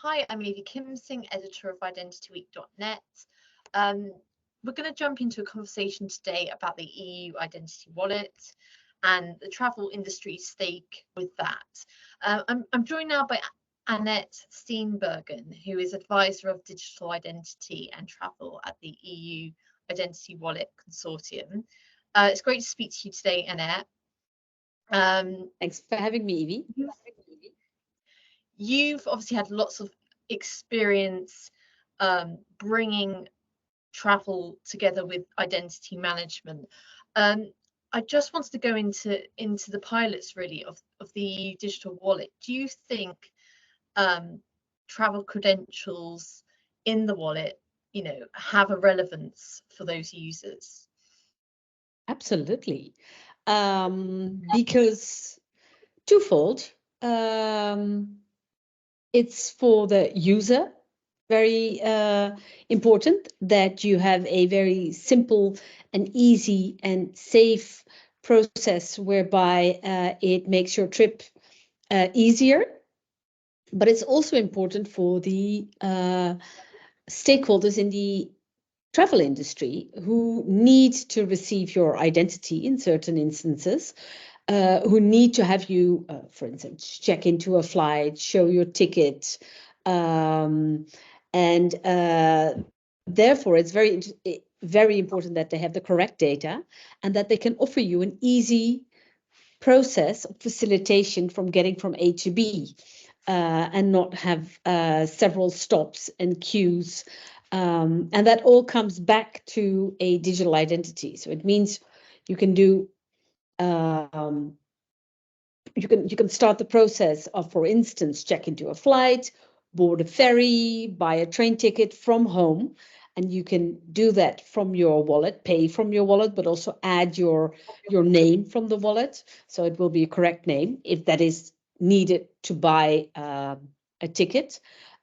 Hi, I'm Evie Kimsing, editor of IdentityWeek.net. We're going to jump into a conversation today about the EU identity wallet and the travel industry's stake with that. I'm joined now by Annet Steenbergen, who is advisor of digital identity and travel at the EU Identity Wallet Consortium. It's great to speak to you today, Annet. Thanks for having me, Evie. You've obviously had lots of experience bringing travel together with identity management. I just wanted to go into the pilots really of the EU digital wallet. Do you think travel credentials in the wallet, have a relevance for those users? Absolutely, because twofold. It's for the user very important that you have a very simple and easy and safe process whereby it makes your trip easier. But it's also important for the stakeholders in the travel industry who need to receive your identity in certain instances, who need to have you, for instance, check into a flight, show your ticket, and therefore it's very important that they have the correct data and that they can offer you an easy process of facilitation from getting from A to B, and not have several stops and queues. And that all comes back to a digital identity. So it means you can do you can start the process of, for instance, check into a flight, board a ferry, buy a train ticket from home, and you can do that from your wallet, pay from your wallet, but also add your name from the wallet. So it will be a correct name if that is needed to buy a ticket.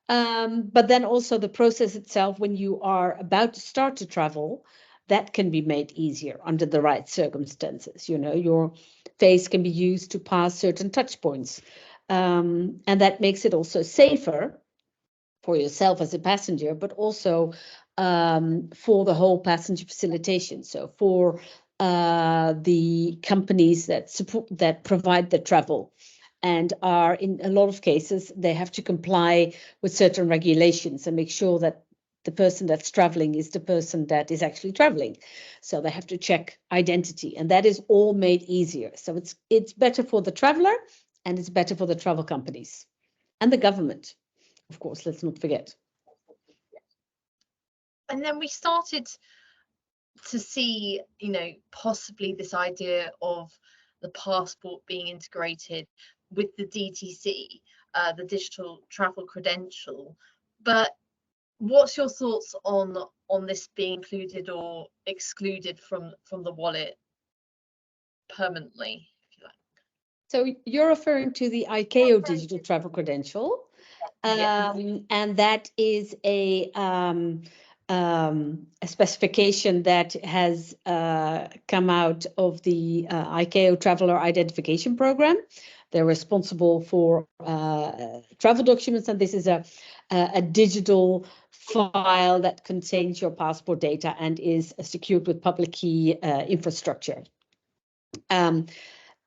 But then also the process itself, when you are about to start to travel, that can be made easier under the right circumstances. Your face can be used to pass certain touch points. And that makes it also safer for yourself as a passenger, but also for the whole passenger facilitation. So for the companies that provide the travel, and are in a lot of cases, they have to comply with certain regulations and make sure that the person that's traveling is the person that is actually traveling. So they have to check identity, and that is all made easier. So it's better for the traveler, and it's better for the travel companies and the government, of course, let's not forget. And then we started to see, possibly this idea of the passport being integrated with the DTC, the digital travel credential. But what's your thoughts on this being included or excluded from the wallet permanently, if you like? So you're referring to the ICAO digital travel credential, and that is a specification that has come out of the ICAO Traveler Identification Program. They're responsible for travel documents, and this is a digital file that contains your passport data and is secured with public key infrastructure.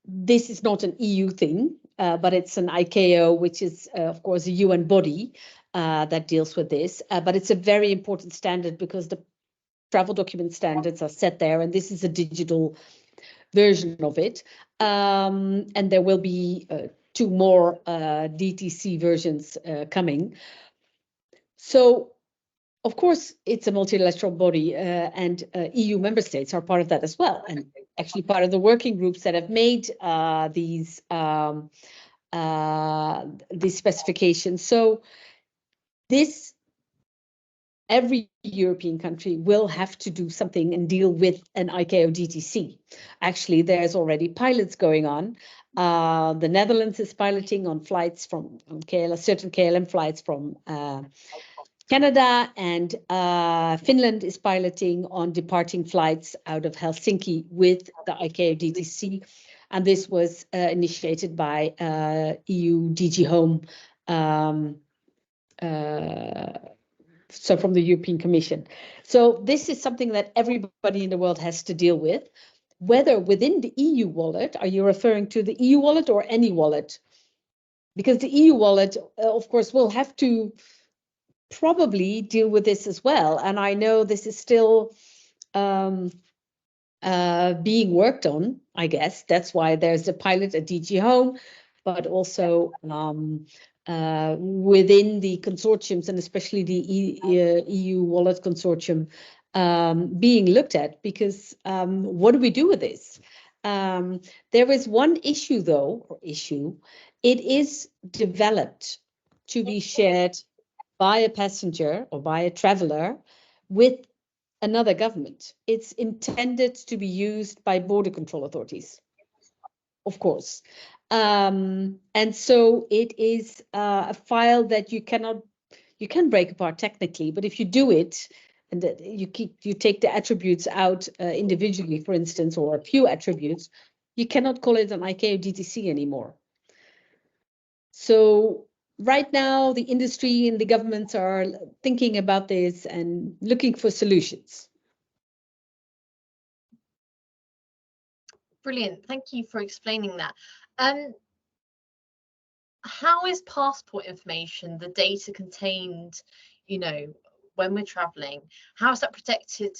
This is not an EU thing, but it's an ICAO, which is, of course, a UN body that deals with this. But it's a very important standard because the travel document standards are set there, and this is a digital version of it. And there will be 2 more DTC versions coming. So, of course, it's a multilateral body, and EU member states are part of that as well, and actually part of the working groups that have made these specifications. So every European country will have to do something and deal with an ICAO DTC. Actually, there's already pilots going on. The Netherlands is piloting on flights from certain KLM flights from Canada, and Finland is piloting on departing flights out of Helsinki with the ICAO DTC. And this was initiated by EU DG Home so from the European Commission. So this is something that everybody in the world has to deal with. Whether within the EU wallet, are you referring to the EU wallet or any wallet? Because the EU wallet, of course, will have to probably deal with this as well. And I know this is still being worked on, I guess. That's why there's a pilot at DG Home, but also within the consortiums, and especially the EU Wallet Consortium, being looked at, because what do we do with this? There is one issue, though, it is developed to be shared by a passenger or by a traveler with another government. It's intended to be used by border control authorities, of course. And so it is a file that you can break apart technically, but if you do it and you take the attributes out individually, for instance, or a few attributes, you cannot call it an ICAO DTC anymore. So right now, the industry and the governments are thinking about this and looking for solutions. Brilliant. Thank you for explaining that. How is passport information, the data contained, when we're traveling, how is that protected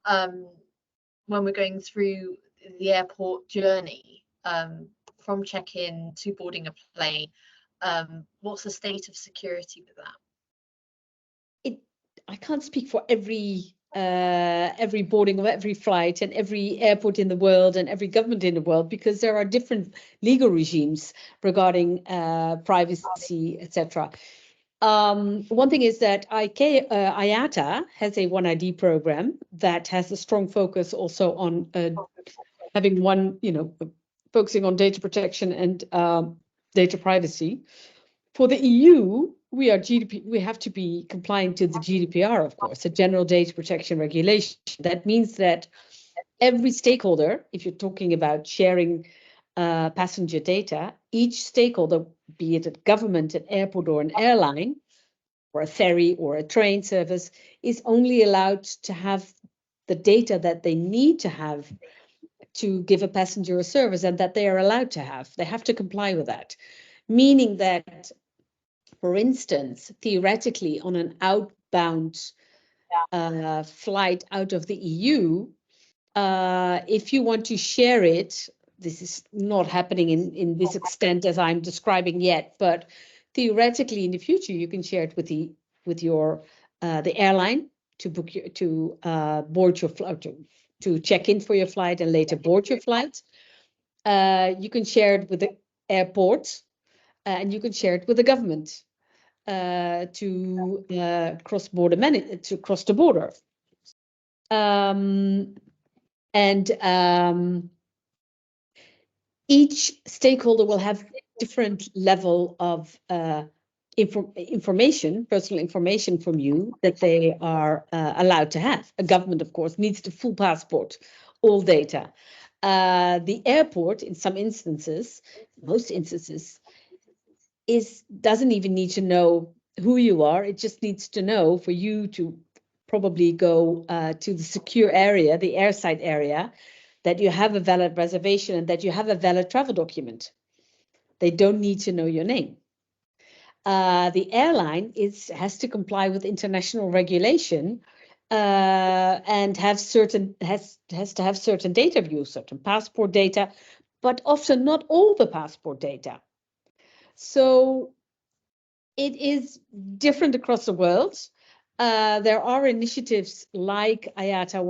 when we're going through the airport journey, from check-in to boarding a plane? What's the state of security with that? I can't speak for every boarding of every flight and every airport in the world and every government in the world, because there are different legal regimes regarding privacy, etc. One thing is that IATA has a OneID program that has a strong focus also on having one, focusing on data protection and data privacy. For the EU, we have to be compliant to the GDPR, of course, the General Data Protection Regulation. That means that every stakeholder, if you're talking about sharing passenger data, each stakeholder, be it a government, an airport, or an airline, or a ferry, or a train service, is only allowed to have the data that they need to have to give a passenger a service, and that they are allowed to have. They have to comply with that, meaning that, for instance, theoretically, on an outbound flight out of the EU, if you want to share it, this is not happening in this extent as I'm describing yet, but theoretically in the future you can share it with the airline to book board your flight, to check in for your flight and later board your flight. You can share it with the airport, and you can share it with the government to cross the border. Each stakeholder will have different level of information, personal information from you that they are allowed to have. A government, of course, needs the full passport, all data. The airport, in some instances, most instances, doesn't even need to know who you are. It just needs to know for you to probably go to the secure area, the airside area, that you have a valid reservation and that you have a valid travel document. They don't need to know your name. The airline has to comply with international regulation and has to have certain data views, certain passport data, but often not all the passport data. So it is different across the world. There are initiatives like IATA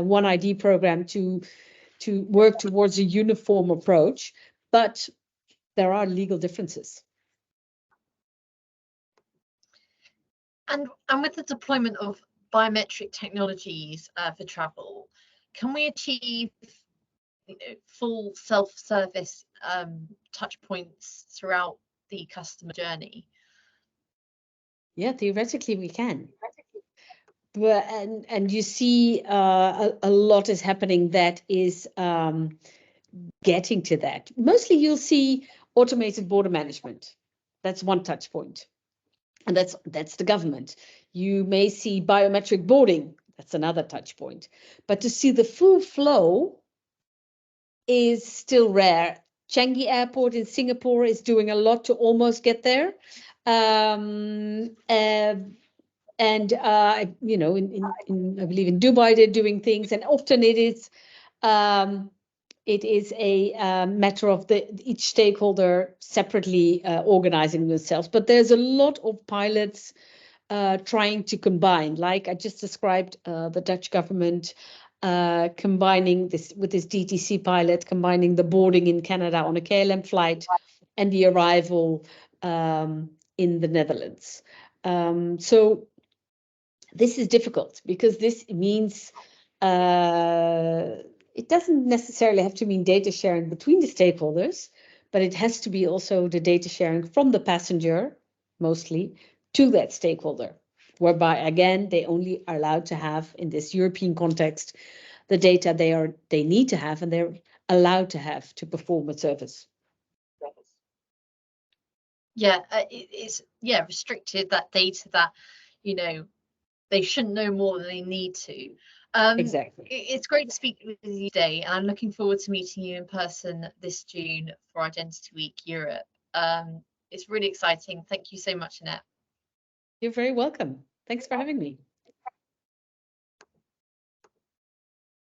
OneID program to work towards a uniform approach, but there are legal differences. And with the deployment of biometric technologies for travel, can we achieve full self-service touch points throughout the customer journey? Yeah, theoretically we can. But and you see a lot is happening that is getting to that. Mostly you'll see automated border management. That's one touch point. and that's the government. You may see biometric boarding, that's another touch point. But to see the full flow is still rare. Changi Airport in Singapore is doing a lot to almost get there. You know, in I believe in Dubai they're doing things, and often it is a matter of each stakeholder separately organizing themselves. But there's a lot of pilots trying to combine, like I just described, the Dutch government combining this with this DTC pilot, combining the boarding in Canada on a KLM flight and the arrival in the Netherlands. So this is difficult because this means it doesn't necessarily have to mean data sharing between the stakeholders, but it has to be also the data sharing from the passenger, mostly, to that stakeholder, whereby, again, they only are allowed to have, in this European context, the data they need to have and they're allowed to have to perform a service. Yeah, it's restricted, that data that, you know, they shouldn't know more than they need to. Exactly. It's great to speak with you today, and I'm looking forward to meeting you in person this June for Identity Week Europe. It's really exciting. Thank you so much, Annet. You're very welcome. Thanks for having me.